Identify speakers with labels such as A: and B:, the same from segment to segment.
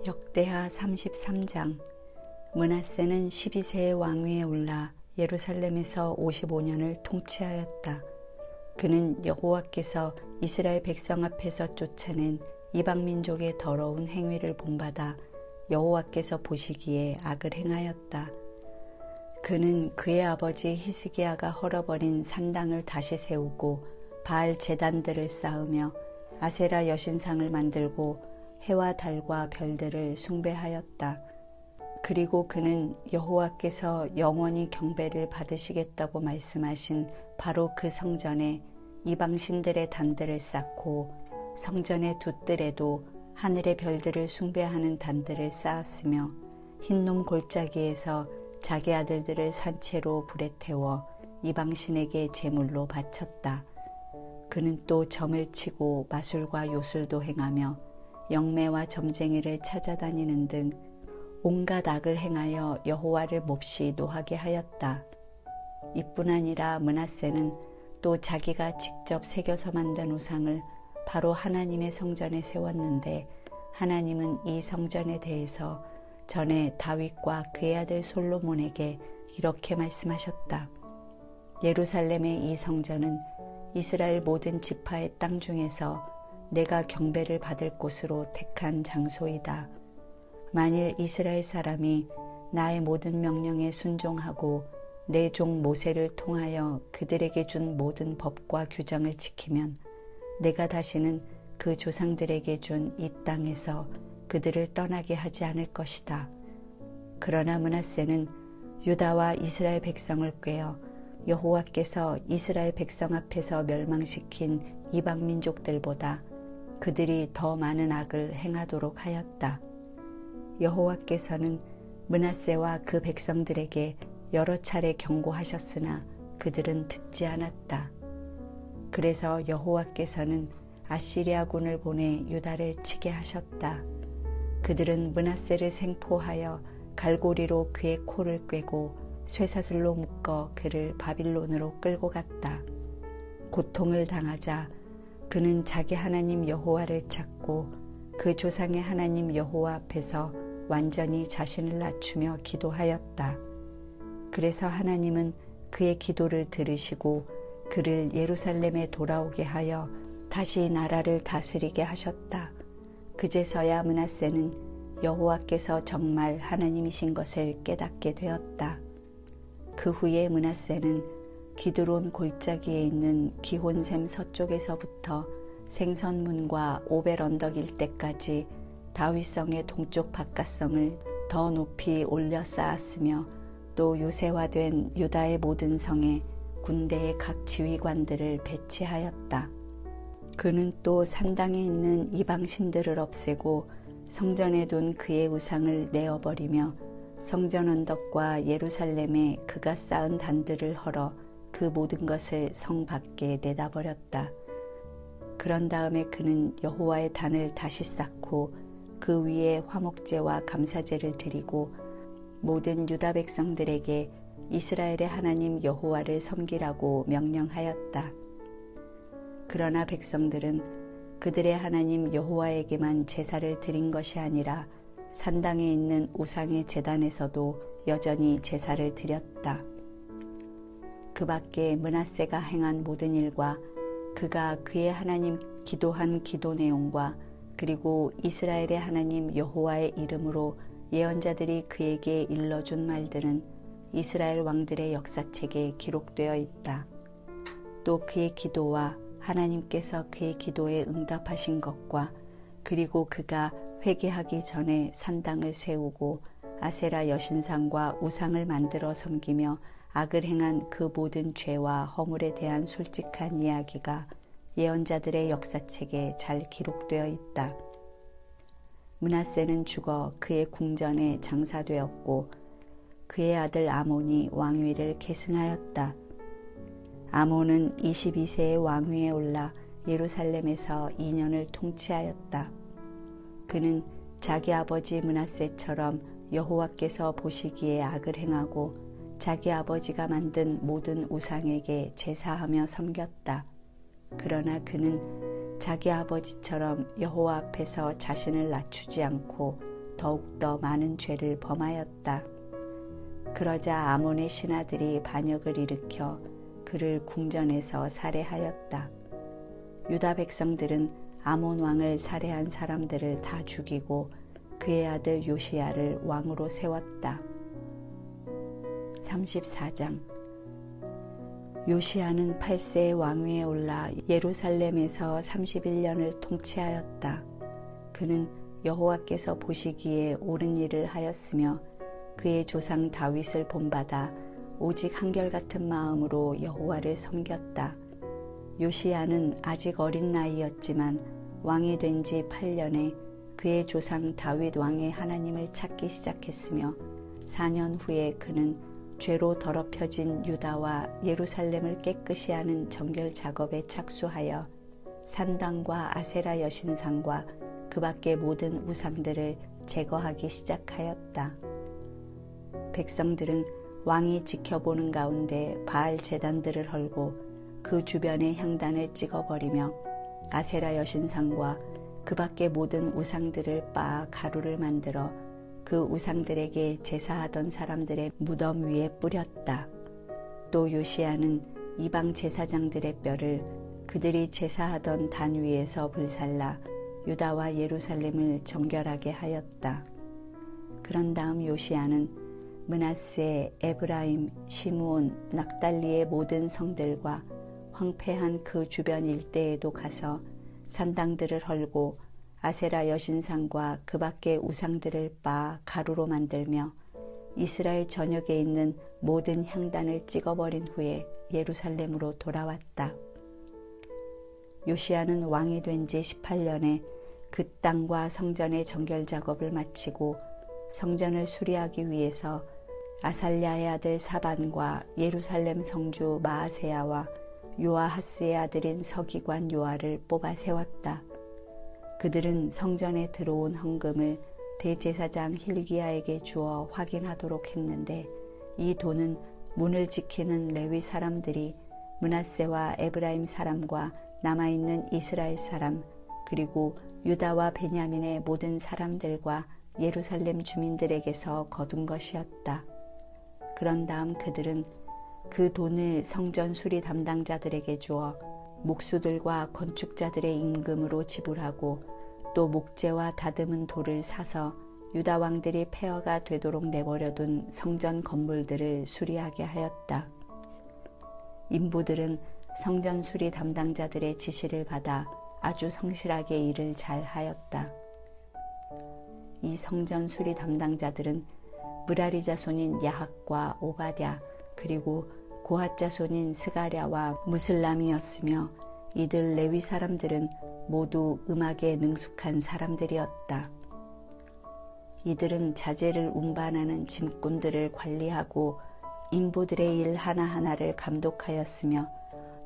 A: 역대하 33장. 므낫세는 12세의 왕위에 올라 예루살렘에서 55년을 통치하였다. 그는 여호와께서 이스라엘 백성 앞에서 쫓아낸 이방민족의 더러운 행위를 본받아 여호와께서 보시기에 악을 행하였다. 그는 그의 아버지 히스기야가 헐어버린 산당을 다시 세우고 바알 제단들을 쌓으며 아세라 여신상을 만들고 해와 달과 별들을 숭배하였다. 그리고 그는 여호와께서 영원히 경배를 받으시겠다고 말씀하신 바로 그 성전에 이방신들의 단들을 쌓고 성전의 두 뜰에도 하늘의 별들을 숭배하는 단들을 쌓았으며 흰놈 골짜기에서 자기 아들들을 산채로 불에 태워 이방신에게 제물로 바쳤다. 그는 또 점을 치고 마술과 요술도 행하며 영매와 점쟁이를 찾아다니는 등 온갖 악을 행하여 여호와를 몹시 노하게 하였다. 이뿐 아니라 므낫세는 또 자기가 직접 새겨서 만든 우상을 바로 하나님의 성전에 세웠는데 하나님은 이 성전에 대해서 전에 다윗과 그의 아들 솔로몬에게 이렇게 말씀하셨다. 예루살렘의 이 성전은 이스라엘 모든 지파의 땅 중에서 내가 경배를 받을 곳으로 택한 장소이다. 만일 이스라엘 사람이 나의 모든 명령에 순종하고 내 종 모세를 통하여 그들에게 준 모든 법과 규정을 지키면 내가 다시는 그 조상들에게 준 이 땅에서 그들을 떠나게 하지 않을 것이다. 그러나 므낫세는 유다와 이스라엘 백성을 꾀어 여호와께서 이스라엘 백성 앞에서 멸망시킨 이방 민족들보다 그들이 더 많은 악을 행하도록 하였다. 여호와께서는 므낫세와 그 백성들에게 여러 차례 경고하셨으나 그들은 듣지 않았다. 그래서 여호와께서는 아시리아군을 보내 유다를 치게 하셨다. 그들은 므낫세를 생포하여 갈고리로 그의 코를 꿰고 쇠사슬로 묶어 그를 바빌론으로 끌고 갔다. 고통을 당하자 그는 자기 하나님 여호와를 찾고 그 조상의 하나님 여호와 앞에서 완전히 자신을 낮추며 기도하였다. 그래서 하나님은 그의 기도를 들으시고 그를 예루살렘에 돌아오게 하여 다시 나라를 다스리게 하셨다. 그제서야 므낫세는 여호와께서 정말 하나님이신 것을 깨닫게 되었다. 그 후에 므낫세는 기드론 골짜기에 있는 기혼샘 서쪽에서부터 생선문과 오벨 언덕 일대까지 다윗성의 동쪽 바깥성을 더 높이 올려 쌓았으며 또 요새화된 유다의 모든 성에 군대의 각 지휘관들을 배치하였다. 그는 또 산당에 있는 이방신들을 없애고 성전에 둔 그의 우상을 내어버리며 성전 언덕과 예루살렘에 그가 쌓은 단들을 헐어 그 모든 것을 성 밖에 내다버렸다. 그런 다음에 그는 여호와의 단을 다시 쌓고 그 위에 화목제와 감사제를 드리고 모든 유다 백성들에게 이스라엘의 하나님 여호와를 섬기라고 명령하였다. 그러나 백성들은 그들의 하나님 여호와에게만 제사를 드린 것이 아니라 산당에 있는 우상의 제단에서도 여전히 제사를 드렸다. 그 밖에 므낫세가 행한 모든 일과 그가 그의 하나님 기도한 기도 내용과 그리고 이스라엘의 하나님 여호와의 이름으로 예언자들이 그에게 일러준 말들은 이스라엘 왕들의 역사책에 기록되어 있다. 또 그의 기도와 하나님께서 그의 기도에 응답하신 것과 그리고 그가 회개하기 전에 산당을 세우고 아세라 여신상과 우상을 만들어 섬기며 악을 행한 그 모든 죄와 허물에 대한 솔직한 이야기가 예언자들의 역사책에 잘 기록되어 있다. 므낫세는 죽어 그의 궁전에 장사되었고 그의 아들 아몬이 왕위를 계승하였다. 아몬은 22세의 왕위에 올라 예루살렘에서 2년을 통치하였다. 그는 자기 아버지 므낫세처럼 여호와께서 보시기에 악을 행하고 자기 아버지가 만든 모든 우상에게 제사하며 섬겼다. 그러나 그는 자기 아버지처럼 여호와 앞에서 자신을 낮추지 않고 더욱더 많은 죄를 범하였다. 그러자 아몬의 신하들이 반역을 일으켜 그를 궁전에서 살해하였다. 유다 백성들은 아몬 왕을 살해한 사람들을 다 죽이고 그의 아들 요시야를 왕으로 세웠다. 34장. 요시야는 8세의 왕위에 올라 예루살렘에서 31년을 통치하였다. 그는 여호와께서 보시기에 옳은 일을 하였으며 그의 조상 다윗을 본받아 오직 한결같은 마음으로 여호와를 섬겼다. 요시야는 아직 어린 나이였지만 왕이 된 지 8년에 그의 조상 다윗 왕의 하나님을 찾기 시작했으며 4년 후에 그는 죄로 더럽혀진 유다와 예루살렘을 깨끗이 하는 정결 작업에 착수하여 산당과 아세라 여신상과 그 밖의 모든 우상들을 제거하기 시작하였다. 백성들은 왕이 지켜보는 가운데 바알 제단들을 헐고 그 주변에 향단을 찍어버리며 아세라 여신상과 그 밖의 모든 우상들을 빻아 가루를 만들어 그 우상들에게 제사하던 사람들의 무덤 위에 뿌렸다. 또 요시야는 이방 제사장들의 뼈를 그들이 제사하던 단 위에서 불살라 유다와 예루살렘을 정결하게 하였다. 그런 다음 요시야는 므낫세, 에브라임, 시므온, 납달리의 모든 성들과 황폐한 그 주변 일대에도 가서 산당들을 헐고 아세라 여신상과 그 밖의 우상들을 빻아 가루로 만들며 이스라엘 전역에 있는 모든 향단을 찍어버린 후에 예루살렘으로 돌아왔다. 요시야는 왕이 된 지 18년에 그 땅과 성전의 정결 작업을 마치고 성전을 수리하기 위해서 아살랴의 아들 사반과 예루살렘 성주 마아세야와 요아하스의 아들인 서기관 요아를 뽑아 세웠다. 그들은 성전에 들어온 헌금을 대제사장 hil기야에게 주어 확인하도록 했는데 이 돈은 문을 지키는 레위 사람들이 므낫세와 에브라임 사람과 남아있는 이스라엘 사람 그리고 유다와 베냐민의 모든 사람들과 예루살렘 주민들에게서 거둔 것이었다. 그런 다음 그들은 그 돈을 성전 수리 담당자들에게 주어 목수들과 건축자들의 임금으로 지불하고 또 목재와 다듬은 돌을 사서 유다 왕들이 폐허가 되도록 내버려둔 성전 건물들을 수리하게 하였다. 인부들은 성전 수리 담당자들의 지시를 받아 아주 성실하게 일을 잘 하였다. 이 성전 수리 담당자들은 므라리 자손인 야학과 오바댜 그리고 고핫 자손인 스가랴와 무슬람이었으며 이들 레위 사람들은 모두 음악에 능숙한 사람들이었다. 이들은 자재를 운반하는 짐꾼들을 관리하고 인부들의 일 하나하나를 감독하였으며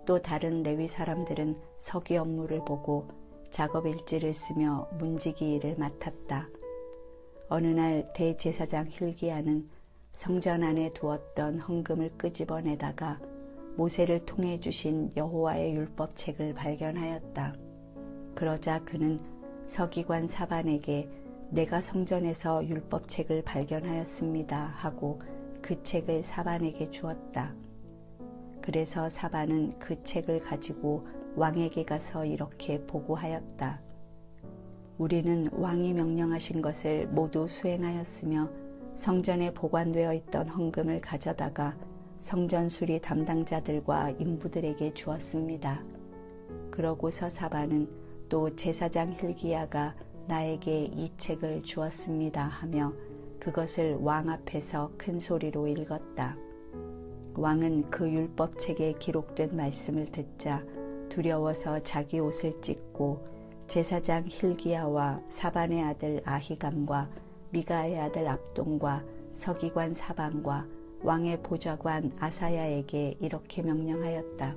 A: 또 다른 레위 사람들은 서기 업무를 보고 작업 일지를 쓰며 문지기 일을 맡았다. 어느 날 대제사장 hil기야는 성전 안에 두었던 헌금을 끄집어내다가 모세를 통해 주신 여호와의 율법책을 발견하였다. 그러자 그는 서기관 사반에게 내가 성전에서 율법책을 발견하였습니다 하고 그 책을 사반에게 주었다. 그래서 사반은 그 책을 가지고 왕에게 가서 이렇게 보고하였다. 우리는 왕이 명령하신 것을 모두 수행하였으며 성전에 보관되어 있던 헌금을 가져다가 성전 수리 담당자들과 인부들에게 주었습니다. 그러고서 사반은 또 제사장 hil기야가 나에게 이 책을 주었습니다 하며 그것을 왕 앞에서 큰 소리로 읽었다. 왕은 그 율법책에 기록된 말씀을 듣자 두려워서 자기 옷을 찢고 제사장 hil기야와 사반의 아들 아히감과 미가의 아들 압돈과 서기관 사반과 왕의 보좌관 아사야에게 이렇게 명령하였다.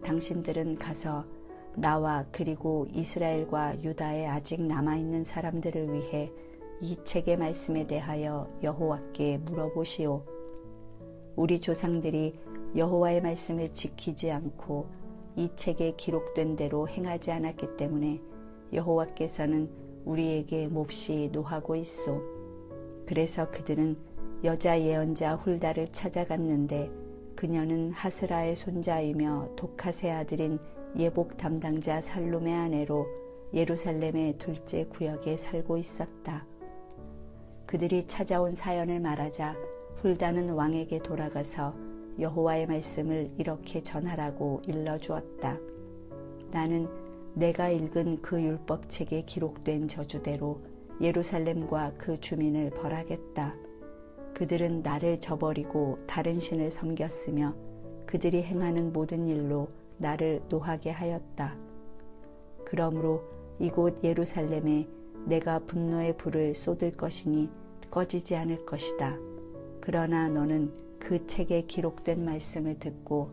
A: 당신들은 가서 나와 그리고 이스라엘과 유다에 아직 남아있는 사람들을 위해 이 책의 말씀에 대하여 여호와께 물어보시오. 우리 조상들이 여호와의 말씀을 지키지 않고 이 책에 기록된 대로 행하지 않았기 때문에 여호와께서는 우리에게 몹시 노하고 있소. 그래서 그들은 여자 예언자 훌다를 찾아갔는데 그녀는 하스라의 손자이며 독하세 아들인 예복 담당자 살룸의 아내로 예루살렘의 둘째 구역에 살고 있었다. 그들이 찾아온 사연을 말하자 훌다는 왕에게 돌아가서 여호와의 말씀을 이렇게 전하라고 일러주었다. 나는 내가 읽은 그 율법책에 기록된 저주대로 예루살렘과 그 주민을 벌하겠다. 그들은 나를 저버리고 다른 신을 섬겼으며 그들이 행하는 모든 일로 나를 노하게 하였다. 그러므로 이곳 예루살렘에 내가 분노의 불을 쏟을 것이니 꺼지지 않을 것이다. 그러나 너는 그 책에 기록된 말씀을 듣고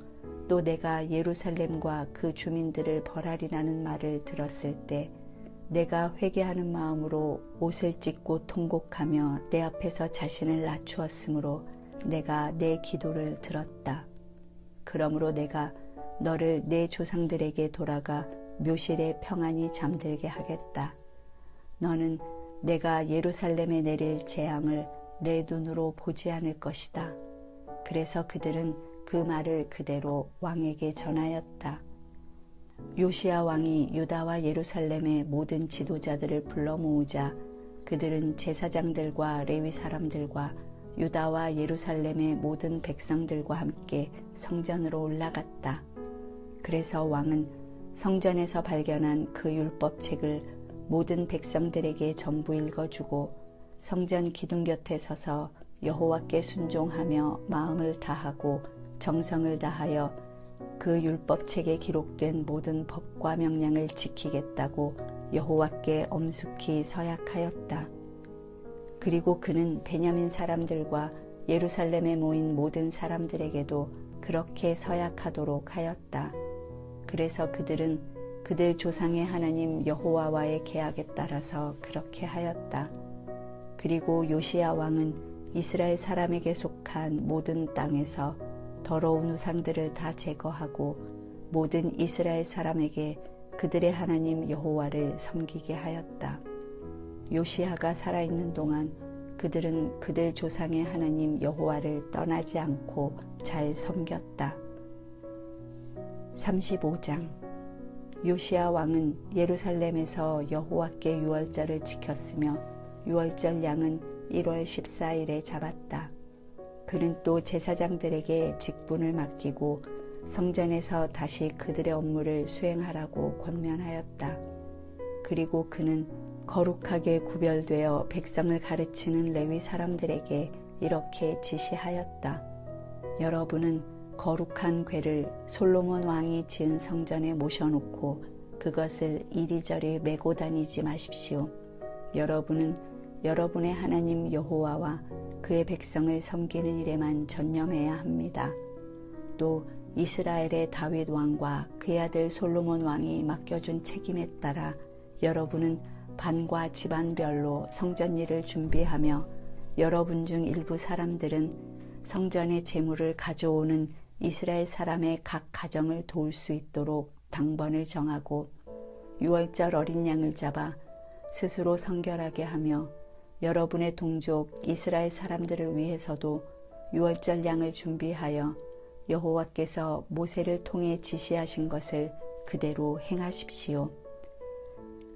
A: 또 내가 예루살렘과 그 주민들을 벌하리라는 말을 들었을 때 내가 회개하는 마음으로 옷을 찢고 통곡하며 내 앞에서 자신을 낮추었으므로 내가 내 기도를 들었다. 그러므로 내가 너를 내 조상들에게 돌아가 묘실에 평안히 잠들게 하겠다. 너는 내가 예루살렘에 내릴 재앙을 내 눈으로 보지 않을 것이다. 그래서 그들은 그 말을 그대로 왕에게 전하였다. 요시야 왕이 유다와 예루살렘의 모든 지도자들을 불러 모으자 그들은 제사장들과 레위 사람들과 유다와 예루살렘의 모든 백성들과 함께 성전으로 올라갔다. 그래서 왕은 성전에서 발견한 그 율법책을 모든 백성들에게 전부 읽어주고 성전 기둥 곁에 서서 여호와께 순종하며 마음을 다하고 정성을 다하여 그 율법책에 기록된 모든 법과 명령을 지키겠다고 여호와께 엄숙히 서약하였다. 그리고 그는 베냐민 사람들과 예루살렘에 모인 모든 사람들에게도 그렇게 서약하도록 하였다. 그래서 그들은 그들 조상의 하나님 여호와와의 계약에 따라서 그렇게 하였다. 그리고 요시야 왕은 이스라엘 사람에게 속한 모든 땅에서 더러운 우상들을 다 제거하고 모든 이스라엘 사람에게 그들의 하나님 여호와를 섬기게 하였다. 요시야가 살아있는 동안 그들은 그들 조상의 하나님 여호와를 떠나지 않고 잘 섬겼다. 35장. 요시야 왕은 예루살렘에서 여호와께 유월절을 지켰으며 유월절 양은 1월 14일에 잡았다. 그는 또 제사장들에게 직분을 맡기고 성전에서 다시 그들의 업무를 수행하라고 권면하였다. 그리고 그는 거룩하게 구별되어 백성을 가르치는 레위 사람들에게 이렇게 지시하였다. 여러분은 거룩한 궤를 솔로몬 왕이 지은 성전에 모셔놓고 그것을 이리저리 메고 다니지 마십시오. 여러분은 여러분의 하나님 여호와와 그의 백성을 섬기는 일에만 전념해야 합니다. 또 이스라엘의 다윗 왕과 그의 아들 솔로몬 왕이 맡겨준 책임에 따라 여러분은 반과 집안별로 성전 일을 준비하며 여러분 중 일부 사람들은 성전의 제물을 가져오는 이스라엘 사람의 각 가정을 도울 수 있도록 당번을 정하고 유월절 어린 양을 잡아 스스로 성결하게 하며 여러분의 동족 이스라엘 사람들을 위해서도 유월절 양을 준비하여 여호와께서 모세를 통해 지시하신 것을 그대로 행하십시오.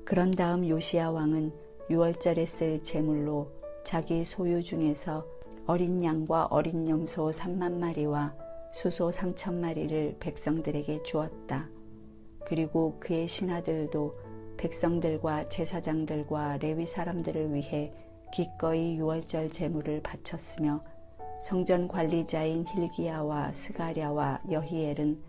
A: 그런 다음 요시야 왕은 유월절에 쓸 제물로 자기 소유 중에서 어린 양과 어린 염소 3만 마리와 수소 3천 마리를 백성들에게 주었다. 그리고 그의 신하들도 백성들과 제사장들과 레위 사람들을 위해 기꺼이 유월절 제물을 바쳤으며 성전 관리자인 힐기야와 스가랴와 여히엘은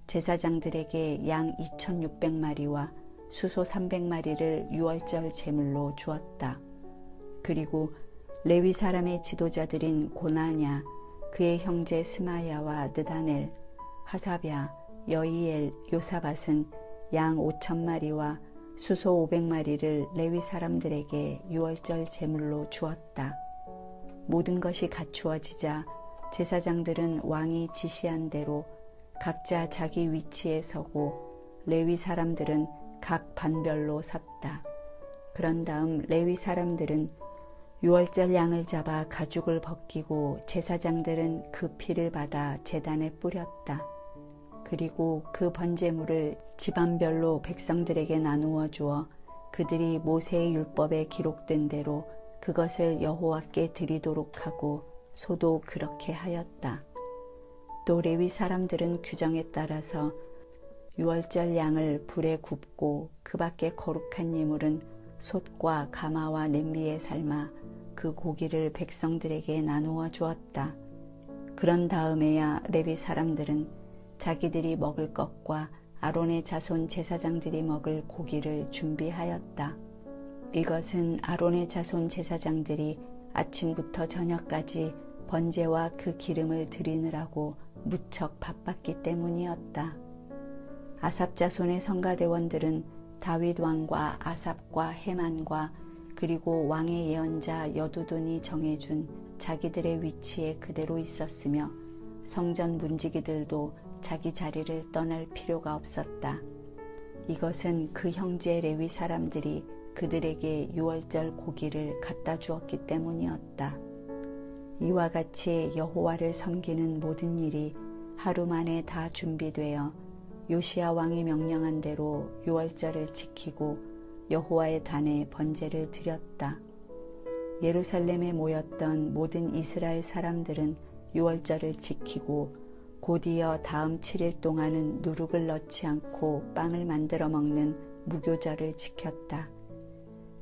A: 제사장들에게 양 2,600마리와 수소 300마리를 유월절 제물로 주었다. 그리고 레위 사람의 지도자들인 고나냐, 그의 형제 스마야와 느다넬, 하사랴, 여이엘, 요사밧은 양 5,000마리와 수소 500마리를 레위 사람들에게 유월절 제물로 주었다. 모든 것이 갖추어지자 제사장들은 왕이 지시한 대로 각자 자기 위치에 서고 레위 사람들은 각 반별로 섰다. 그런 다음 레위 사람들은 유월절 양을 잡아 가죽을 벗기고 제사장들은 그 피를 받아 제단에 뿌렸다. 그리고 그 번제물을 집안별로 백성들에게 나누어 주어 그들이 모세의 율법에 기록된 대로 그것을 여호와께 드리도록 하고 소도 그렇게 하였다. 또 레위 사람들은 규정에 따라서 유월절 양을 불에 굽고 그 밖에 거룩한 예물은 솥과 가마와 냄비에 삶아 그 고기를 백성들에게 나누어 주었다. 그런 다음에야 레위 사람들은 자기들이 먹을 것과 아론의 자손 제사장들이 먹을 고기를 준비하였다. 이것은 아론의 자손 제사장들이 아침부터 저녁까지 번제와 그 기름을 드리느라고 무척 바빴기 때문이었다. 아삽 자손의 성가대원들은 다윗 왕과 아삽과 헤만과 그리고 왕의 예언자 여두둔이 정해준 자기들의 위치에 그대로 있었으며 성전 문지기들도 자기 자리를 떠날 필요가 없었다. 이것은 그 형제 레위 사람들이 그들에게 유월절 고기를 갖다 주었기 때문이었다. 이와 같이 여호와를 섬기는 모든 일이 하루 만에 다 준비되어 요시야 왕이 명령한 대로 유월절을 지키고 여호와의 단에 번제를 드렸다. 예루살렘에 모였던 모든 이스라엘 사람들은 유월절을 지키고 곧이어 다음 7일 동안은 누룩을 넣지 않고 빵을 만들어 먹는 무교절을 지켰다.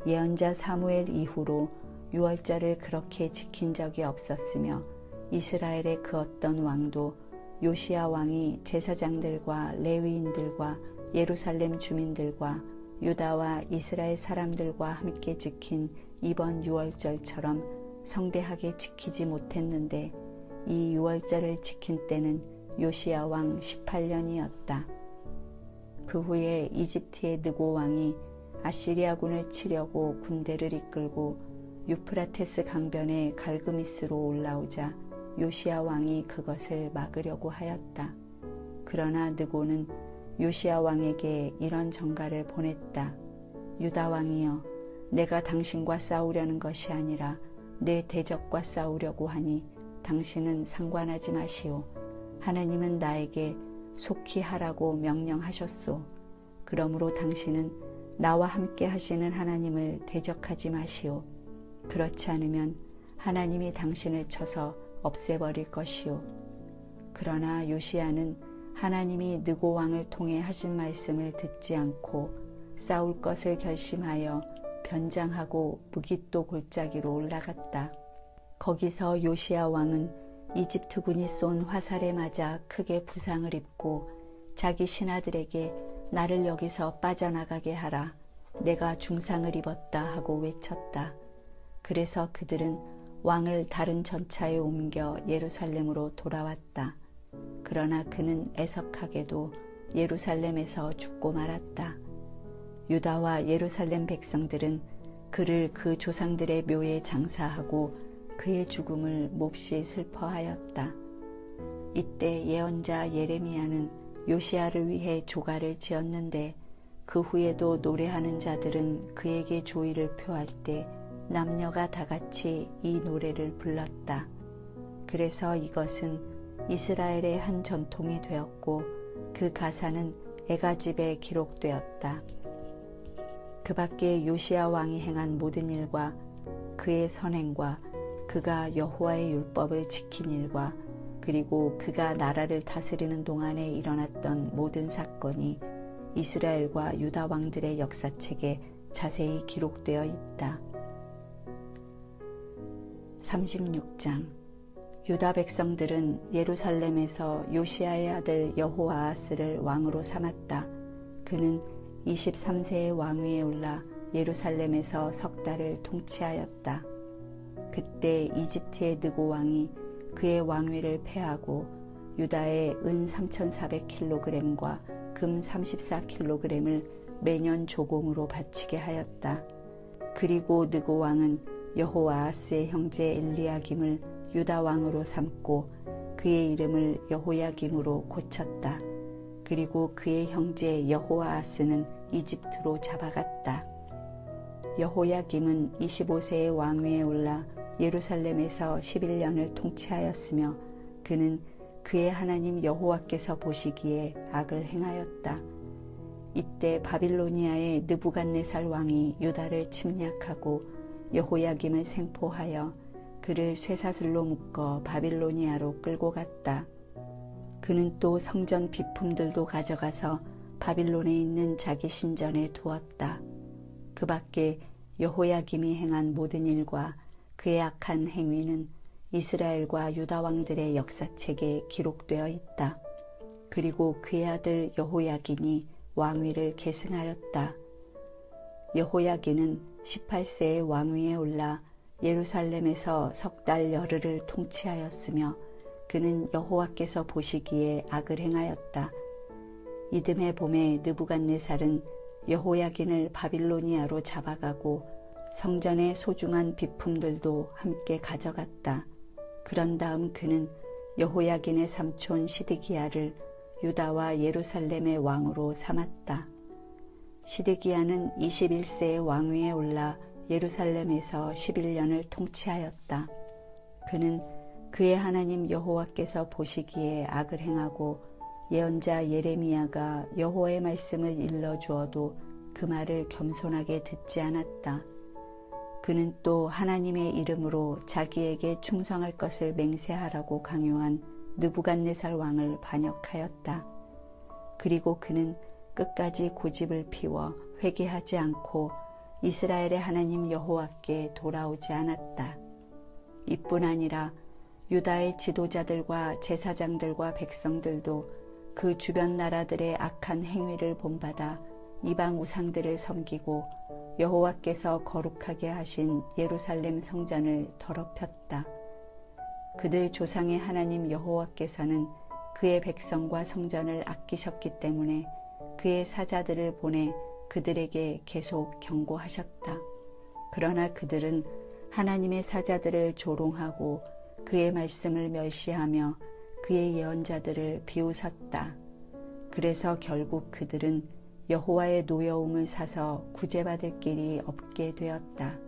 A: 예언자 사무엘 이후로 유월절을 그렇게 지킨 적이 없었으며 이스라엘의 그 어떤 왕도 요시야 왕이 제사장들과 레위인들과 예루살렘 주민들과 유다와 이스라엘 사람들과 함께 지킨 이번 유월절처럼 성대하게 지키지 못했는데 이 유월절을 지킨 때는 요시야 왕 18년이었다. 그 후에 이집트의 느고 왕이 아시리아군을 치려고 군대를 이끌고 유프라테스 강변의 갈그미스로 올라오자 요시야 왕이 그것을 막으려고 하였다. 그러나 느고는 요시야 왕에게 이런 전가를 보냈다. 유다 왕이여, 내가 당신과 싸우려는 것이 아니라 내 대적과 싸우려고 하니 당신은 상관하지 마시오. 하나님은 나에게 속히 하라고 명령하셨소. 그러므로 당신은 나와 함께 하시는 하나님을 대적하지 마시오. 그렇지 않으면 하나님이 당신을 쳐서 없애버릴 것이오. 그러나 요시야는 하나님이 느고 왕을 통해 하신 말씀을 듣지 않고 싸울 것을 결심하여 변장하고 무깃도 골짜기로 올라갔다. 거기서 요시야 왕은 이집트군이 쏜 화살에 맞아 크게 부상을 입고 자기 신하들에게 나를 여기서 빠져나가게 하라. 내가 중상을 입었다 하고 외쳤다. 그래서 그들은 왕을 다른 전차에 옮겨 예루살렘으로 돌아왔다. 그러나 그는 애석하게도 예루살렘에서 죽고 말았다. 유다와 예루살렘 백성들은 그를 그 조상들의 묘에 장사하고 그의 죽음을 몹시 슬퍼하였다. 이때 예언자 예레미야는 요시야를 위해 조가를 지었는데 그 후에도 노래하는 자들은 그에게 조의를 표할 때 남녀가 다 같이 이 노래를 불렀다. 그래서 이것은 이스라엘의 한 전통이 되었고 그 가사는 애가집에 기록되었다. 그 밖에 요시야 왕이 행한 모든 일과 그의 선행과 그가 여호와의 율법을 지킨 일과 그리고 그가 나라를 다스리는 동안에 일어났던 모든 사건이 이스라엘과 유다 왕들의 역사책에 자세히 기록되어 있다. 36장 유다 백성들은 예루살렘에서 요시야의 아들 여호아하스를 왕으로 삼았다. 그는 23세의 왕위에 올라 예루살렘에서 석 달을 통치하였다. 그때 이집트의 느고 왕이 그의 왕위를 폐하고 유다의 은 3,400kg과 금 34kg을 매년 조공으로 바치게 하였다. 그리고 느고 왕은 여호아하스의 형제 엘리야김을 유다 왕으로 삼고 그의 이름을 여호야김으로 고쳤다. 그리고 그의 형제 여호아하스는 이집트로 잡아갔다. 여호야김은 25세의 왕위에 올라 예루살렘에서 11년을 통치하였으며 그는 그의 하나님 여호와께서 보시기에 악을 행하였다. 이때 바빌로니아의 느부갓네살 왕이 유다를 침략하고 여호야김을 생포하여 그를 쇠사슬로 묶어 바빌로니아로 끌고 갔다. 그는 또 성전 비품들도 가져가서 바빌론에 있는 자기 신전에 두었다. 그 밖에 여호야김이 행한 모든 일과 그의 악한 행위는 이스라엘과 유다 왕들의 역사책에 기록되어 있다. 그리고 그의 아들 여호야긴이 왕위를 계승하였다. 여호야긴은 18세의 왕위에 올라 예루살렘에서 석 달 열흘을 통치하였으며 그는 여호와께서 보시기에 악을 행하였다. 이듬해 봄에 느부갓네살은 여호야긴을 바빌로니아로 잡아가고 성전의 소중한 비품들도 함께 가져갔다. 그런 다음 그는 여호야긴의 삼촌 시드기야를 유다와 예루살렘의 왕으로 삼았다. 시드기야는 21세의 왕위에 올라 예루살렘에서 11년을 통치하였다. 그는 그의 하나님 여호와께서 보시기에 악을 행하고 예언자 예레미야가 여호와의 말씀을 일러주어도 그 말을 겸손하게 듣지 않았다. 그는 또 하나님의 이름으로 자기에게 충성할 것을 맹세하라고 강요한 느부갓네살 왕을 반역하였다. 그리고 그는 끝까지 고집을 피워 회개하지 않고 이스라엘의 하나님 여호와께 돌아오지 않았다. 이뿐 아니라 유다의 지도자들과 제사장들과 백성들도 그 주변 나라들의 악한 행위를 본받아 이방 우상들을 섬기고 여호와께서 거룩하게 하신 예루살렘 성전을 더럽혔다. 그들 조상의 하나님 여호와께서는 그의 백성과 성전을 아끼셨기 때문에 그의 사자들을 보내 그들에게 계속 경고하셨다. 그러나 그들은 하나님의 사자들을 조롱하고 그의 말씀을 멸시하며 그의 예언자들을 비웃었다. 그래서 결국 그들은 여호와의 노여움을 사서 구제받을 길이 없게 되었다.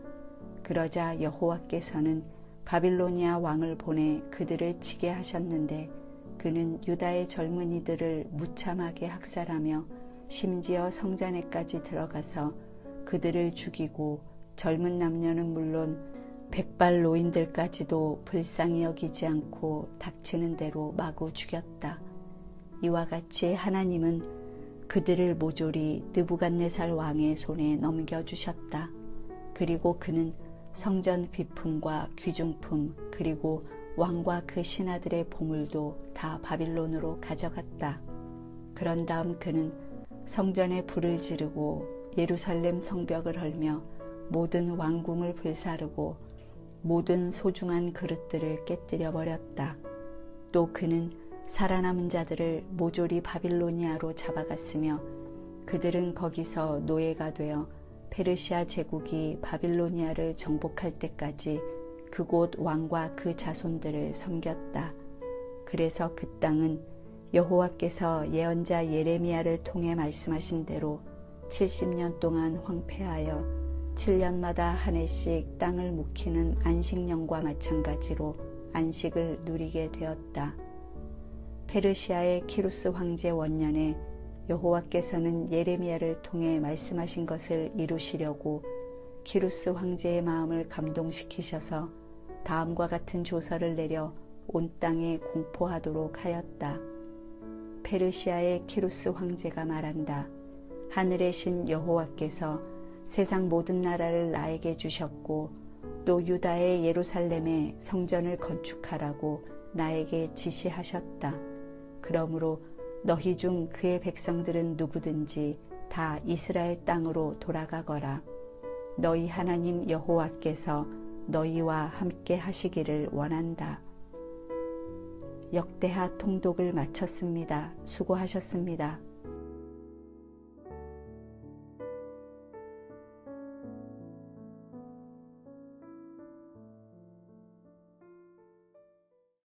A: 그러자 여호와께서는 바빌로니아 왕을 보내 그들을 치게 하셨는데 그는 유다의 젊은이들을 무참하게 학살하며 심지어 성전에까지 들어가서 그들을 죽이고 젊은 남녀는 물론 백발 노인들까지도 불쌍히 여기지 않고 닥치는 대로 마구 죽였다. 이와 같이 하나님은 그들을 모조리 느부갓네살 왕의 손에 넘겨주셨다. 그리고 그는 성전 비품과 귀중품 그리고 왕과 그 신하들의 보물도 다 바빌론으로 가져갔다. 그런 다음 그는 성전에 불을 지르고 예루살렘 성벽을 헐며 모든 왕궁을 불사르고 모든 소중한 그릇들을 깨뜨려 버렸다. 또 그는 살아남은 자들을 모조리 바빌로니아로 잡아갔으며 그들은 거기서 노예가 되어 페르시아 제국이 바빌로니아를 정복할 때까지 그곳 왕과 그 자손들을 섬겼다. 그래서 그 땅은 여호와께서 예언자 예레미야를 통해 말씀하신 대로 70년 동안 황폐하여 7년마다 한 해씩 땅을 묵히는 안식년과 마찬가지로 안식을 누리게 되었다. 페르시아의 키루스 황제 원년에 여호와께서는 예레미야를 통해 말씀하신 것을 이루시려고 키루스 황제의 마음을 감동시키셔서 다음과 같은 조서를 내려 온 땅에 공포하도록 하였다. 페르시아의 키루스 황제가 말한다. 하늘의 신 여호와께서 세상 모든 나라를 나에게 주셨고 또 유다의 예루살렘에 성전을 건축하라고 나에게 지시하셨다. 그러므로 너희 중 그의 백성들은 누구든지 다 이스라엘 땅으로 돌아가거라. 너희 하나님 여호와께서 너희와 함께 하시기를 원한다. 역대하 통독을 마쳤습니다. 수고하셨습니다.